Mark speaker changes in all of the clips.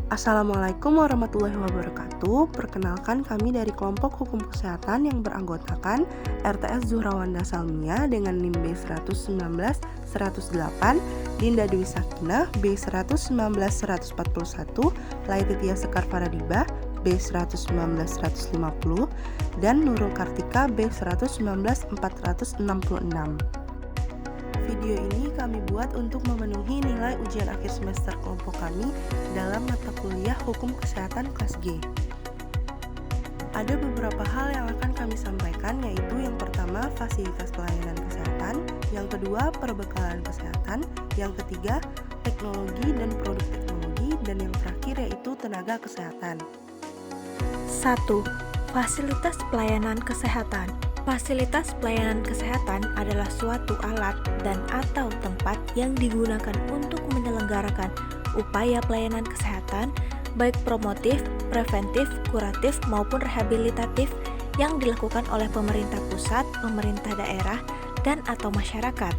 Speaker 1: Assalamualaikum warahmatullahi wabarakatuh. Perkenalkan, kami dari kelompok hukum kesehatan yang beranggotakan RTS Zuhrawanda Salmia dengan NIM B119-108, Dinda Dwi Sakinah B119-141, Laetitia Sekar Faradiba B119-150, dan Nurul Kartika B119-466. Video ini kami buat untuk memenuhi nilai ujian akhir semester kelompok kami dalam mata kuliah Hukum Kesehatan kelas G. Ada beberapa hal yang akan kami sampaikan, yaitu yang pertama fasilitas pelayanan kesehatan, yang kedua perbekalan kesehatan, yang ketiga teknologi dan produk teknologi, dan yang terakhir yaitu tenaga kesehatan.
Speaker 2: 1. Fasilitas pelayanan kesehatan. Fasilitas pelayanan kesehatan adalah suatu alat dan atau tempat yang digunakan untuk menyelenggarakan upaya pelayanan kesehatan, baik promotif, preventif, kuratif, maupun rehabilitatif yang dilakukan oleh pemerintah pusat, pemerintah daerah, dan atau masyarakat.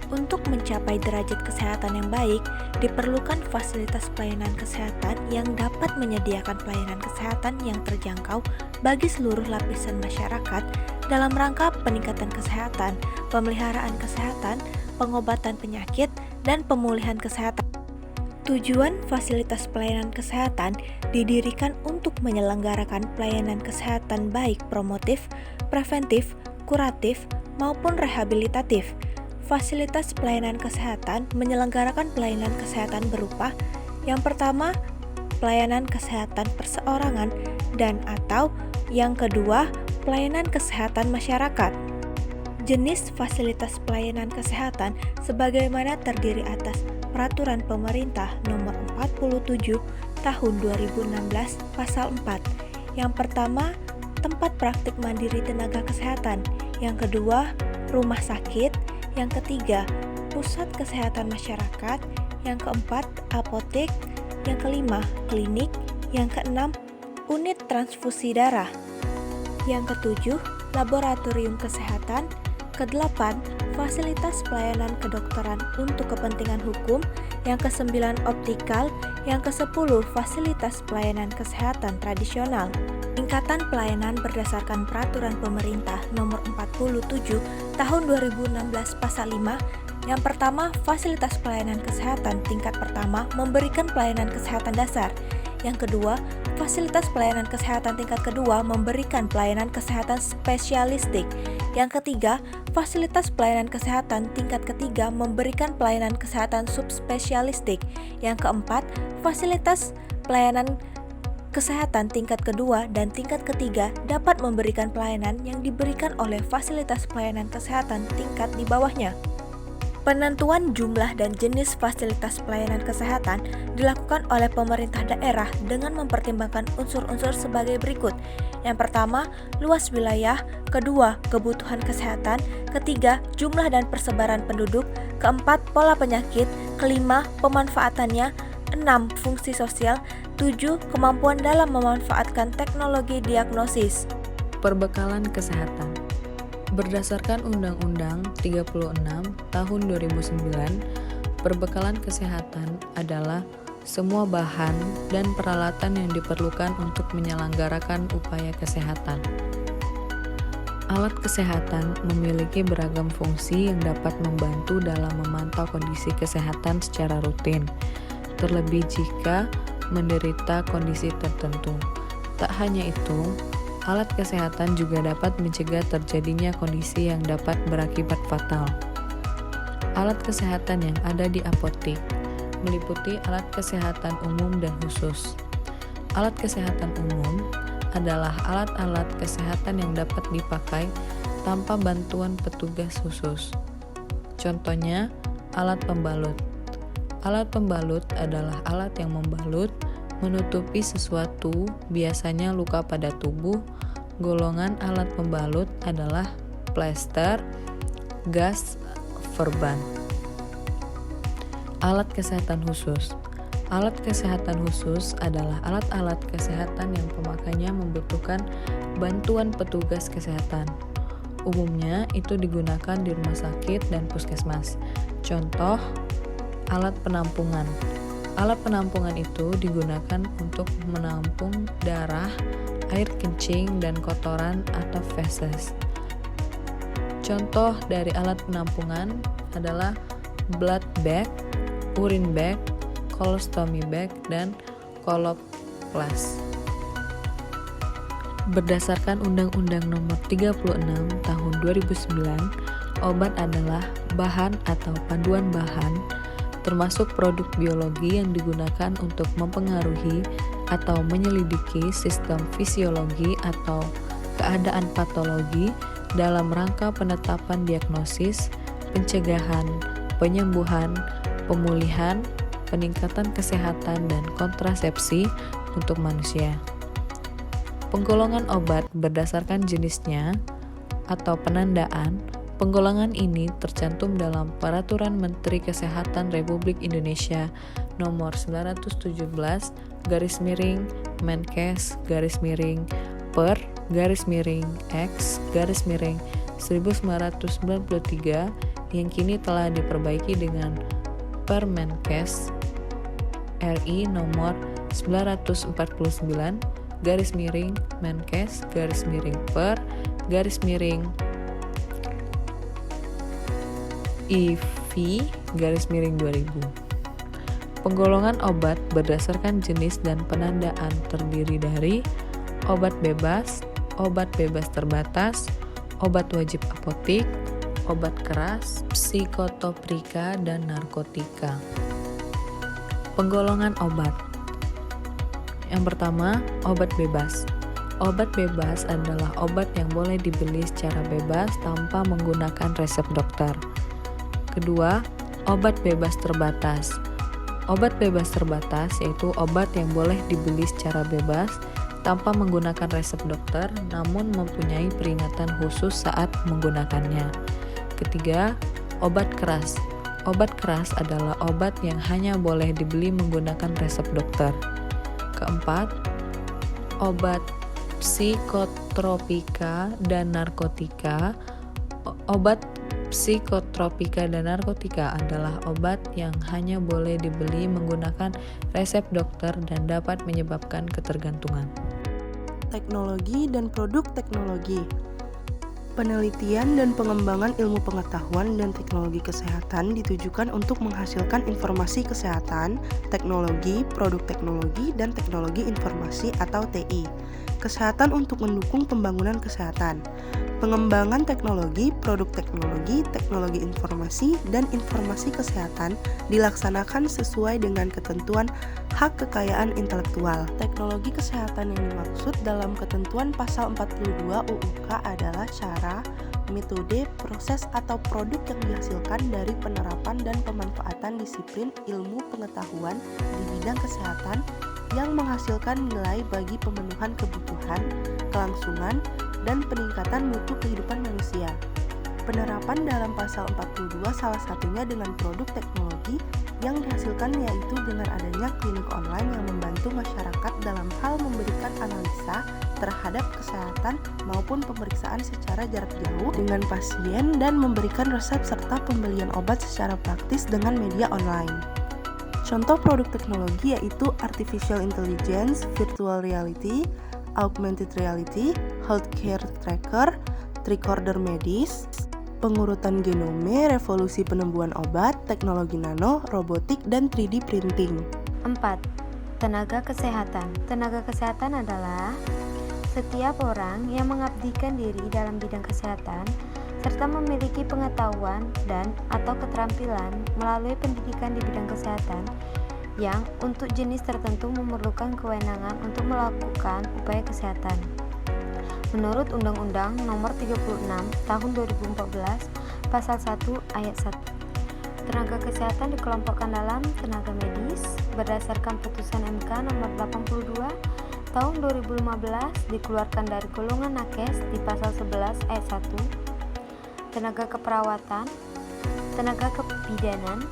Speaker 2: Untuk mencapai derajat kesehatan yang baik, diperlukan fasilitas pelayanan kesehatan yang dapat menyediakan pelayanan kesehatan yang terjangkau bagi seluruh lapisan masyarakat dalam rangka peningkatan kesehatan, pemeliharaan kesehatan, pengobatan penyakit, dan pemulihan kesehatan. Tujuan fasilitas pelayanan kesehatan didirikan untuk menyelenggarakan pelayanan kesehatan baik promotif, preventif, kuratif, maupun rehabilitatif. Fasilitas pelayanan kesehatan menyelenggarakan pelayanan kesehatan berupa yang pertama, pelayanan kesehatan perseorangan, dan atau yang kedua, pelayanan kesehatan masyarakat. Jenis fasilitas pelayanan kesehatan sebagaimana terdiri atas Peraturan Pemerintah Nomor 47 Tahun 2016 Pasal 4. Yang pertama, tempat praktik mandiri tenaga kesehatan. Yang kedua, rumah sakit. Yang ketiga, pusat kesehatan masyarakat. Yang keempat, apotek. Yang kelima, klinik. Yang keenam, unit transfusi darah. Yang ketujuh, laboratorium kesehatan. Kedelapan, fasilitas pelayanan kedokteran untuk kepentingan hukum. Yang kesembilan, optikal. Yang kesepuluh, fasilitas pelayanan kesehatan tradisional. Tingkatan pelayanan berdasarkan Peraturan Pemerintah Nomor 47 Tahun 2016 Pasal 5. Yang pertama, fasilitas pelayanan kesehatan tingkat pertama memberikan pelayanan kesehatan dasar. Yang kedua, fasilitas pelayanan kesehatan tingkat kedua memberikan pelayanan kesehatan spesialistik. Yang ketiga, fasilitas pelayanan kesehatan tingkat ketiga memberikan pelayanan kesehatan subspesialistik. Yang keempat, fasilitas pelayanan kesehatan tingkat kedua dan tingkat ketiga dapat memberikan pelayanan yang diberikan oleh fasilitas pelayanan kesehatan tingkat di bawahnya. Penentuan jumlah dan jenis fasilitas pelayanan kesehatan dilakukan oleh pemerintah daerah dengan mempertimbangkan unsur-unsur sebagai berikut. Yang pertama, luas wilayah. Kedua, kebutuhan kesehatan. Ketiga, jumlah dan persebaran penduduk. Keempat, pola penyakit. Kelima, pemanfaatannya. 6. Fungsi sosial. 7. Kemampuan dalam memanfaatkan teknologi diagnosis.
Speaker 3: Perbekalan kesehatan. Berdasarkan Undang-Undang 36 Tahun 2009, perbekalan kesehatan adalah semua bahan dan peralatan yang diperlukan untuk menyelenggarakan upaya kesehatan. Alat kesehatan memiliki beragam fungsi yang dapat membantu dalam memantau kondisi kesehatan secara rutin, terlebih jika menderita kondisi tertentu. Tak hanya itu, alat kesehatan juga dapat mencegah terjadinya kondisi yang dapat berakibat fatal. Alat kesehatan yang ada di apotek meliputi alat kesehatan umum dan khusus. Alat kesehatan umum adalah alat-alat kesehatan yang dapat dipakai tanpa bantuan petugas khusus. Contohnya, alat pembalut. Alat pembalut adalah alat yang membalut, menutupi sesuatu, biasanya luka pada tubuh. Golongan alat pembalut adalah plester, gas, perban. Alat kesehatan khusus. Alat kesehatan khusus adalah alat-alat kesehatan yang pemakainya membutuhkan bantuan petugas kesehatan. Umumnya itu digunakan di rumah sakit dan puskesmas. Contoh, alat penampungan. Alat penampungan itu digunakan untuk menampung darah, air kencing, dan kotoran atau feses. Contoh dari alat penampungan adalah blood bag, urine bag, colostomy bag, dan coloplas. Berdasarkan Undang-Undang Nomor 36 Tahun 2009, obat adalah bahan atau paduan bahan termasuk produk biologi yang digunakan untuk mempengaruhi atau menyelidiki sistem fisiologi atau keadaan patologi dalam rangka penetapan diagnosis, pencegahan, penyembuhan, pemulihan, peningkatan kesehatan, dan kontrasepsi untuk manusia. Penggolongan obat berdasarkan jenisnya atau penandaan. Penggolongan ini tercantum dalam Peraturan Menteri Kesehatan Republik Indonesia Nomor 917/Menkes/X/1993 yang kini telah diperbaiki dengan Permenkes RI Nomor 999/Menkes/per/IV/2000. Penggolongan obat berdasarkan jenis dan penandaan terdiri dari obat bebas terbatas, obat wajib apotik, obat keras, psikotropika, dan narkotika. Penggolongan obat. Yang pertama, obat bebas. Obat bebas adalah obat yang boleh dibeli secara bebas tanpa menggunakan resep dokter. Kedua, obat bebas terbatas. Obat bebas terbatas yaitu obat yang boleh dibeli secara bebas tanpa menggunakan resep dokter namun mempunyai peringatan khusus saat menggunakannya. Ketiga, obat keras. Obat keras adalah obat yang hanya boleh dibeli menggunakan resep dokter. Keempat, obat psikotropika dan narkotika. Obat psikotropika dan narkotika adalah obat yang hanya boleh dibeli menggunakan resep dokter dan dapat menyebabkan ketergantungan.
Speaker 1: Teknologi dan produk teknologi. Penelitian dan pengembangan ilmu pengetahuan dan teknologi kesehatan ditujukan untuk menghasilkan informasi kesehatan, teknologi, produk teknologi, dan teknologi informasi atau TI. Kesehatan untuk mendukung pembangunan kesehatan. Pengembangan teknologi, produk teknologi, teknologi informasi, dan informasi kesehatan dilaksanakan sesuai dengan ketentuan hak kekayaan intelektual. Teknologi kesehatan yang dimaksud dalam ketentuan pasal 42 UUK adalah cara, metode, proses, atau produk yang dihasilkan dari penerapan dan pemanfaatan disiplin ilmu pengetahuan di bidang kesehatan yang menghasilkan nilai bagi pemenuhan kebutuhan, kelangsungan, dan peningkatan mutu kehidupan manusia. Penerapan dalam pasal 42 salah satunya dengan produk teknologi yang dihasilkan yaitu dengan adanya klinik online yang membantu masyarakat dalam hal memberikan analisa terhadap kesehatan maupun pemeriksaan secara jarak jauh dengan pasien dan memberikan resep serta pembelian obat secara praktis dengan media online. Contoh produk teknologi yaitu artificial intelligence, virtual reality, augmented reality, healthcare tracker, tricorder medis, pengurutan genome, revolusi penemuan obat, teknologi nano, robotik, dan 3D printing.
Speaker 2: 4. Tenaga kesehatan. Tenaga kesehatan adalah setiap orang yang mengabdikan diri dalam bidang kesehatan serta memiliki pengetahuan dan atau keterampilan melalui pendidikan di bidang kesehatan yang untuk jenis tertentu memerlukan kewenangan untuk melakukan upaya kesehatan. Menurut Undang-Undang Nomor 36 Tahun 2014 Pasal 1 Ayat 1. Tenaga kesehatan dikelompokkan dalam tenaga medis berdasarkan putusan MK Nomor 82 Tahun 2015 dikeluarkan dari golongan nakes di Pasal 11 Ayat 1. Tenaga keperawatan, tenaga kebidanan,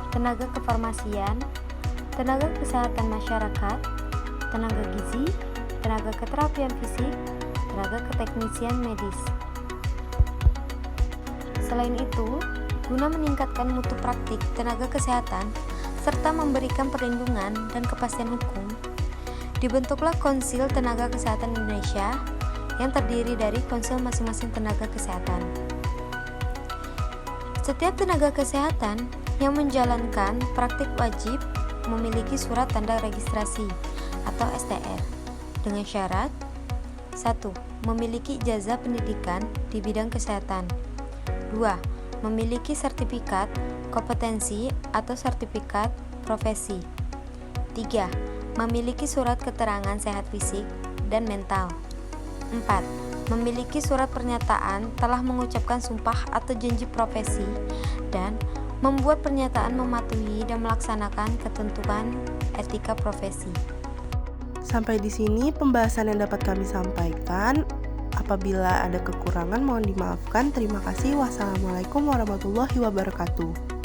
Speaker 2: tenaga kefarmasian, tenaga kesehatan masyarakat, tenaga gizi, tenaga keterapian fisik, tenaga keteknisian medis. Selain itu, guna meningkatkan mutu praktik tenaga kesehatan,
Speaker 4: serta memberikan perlindungan dan kepastian hukum, dibentuklah Konsil Tenaga Kesehatan Indonesia yang terdiri dari konsil masing-masing tenaga kesehatan. Setiap tenaga kesehatan yang menjalankan praktik wajib memiliki surat tanda registrasi atau STR dengan syarat 1. Memiliki ijazah pendidikan di bidang kesehatan. 2. Memiliki sertifikat kompetensi atau sertifikat profesi. 3. Memiliki surat keterangan sehat fisik dan mental. 4. Memiliki surat pernyataan telah mengucapkan sumpah atau janji profesi dan membuat pernyataan mematuhi dan melaksanakan ketentuan etika profesi.
Speaker 1: Sampai di sini pembahasan yang dapat kami sampaikan. Apabila ada kekurangan mohon dimaafkan. Terima kasih. Wassalamualaikum warahmatullahi wabarakatuh.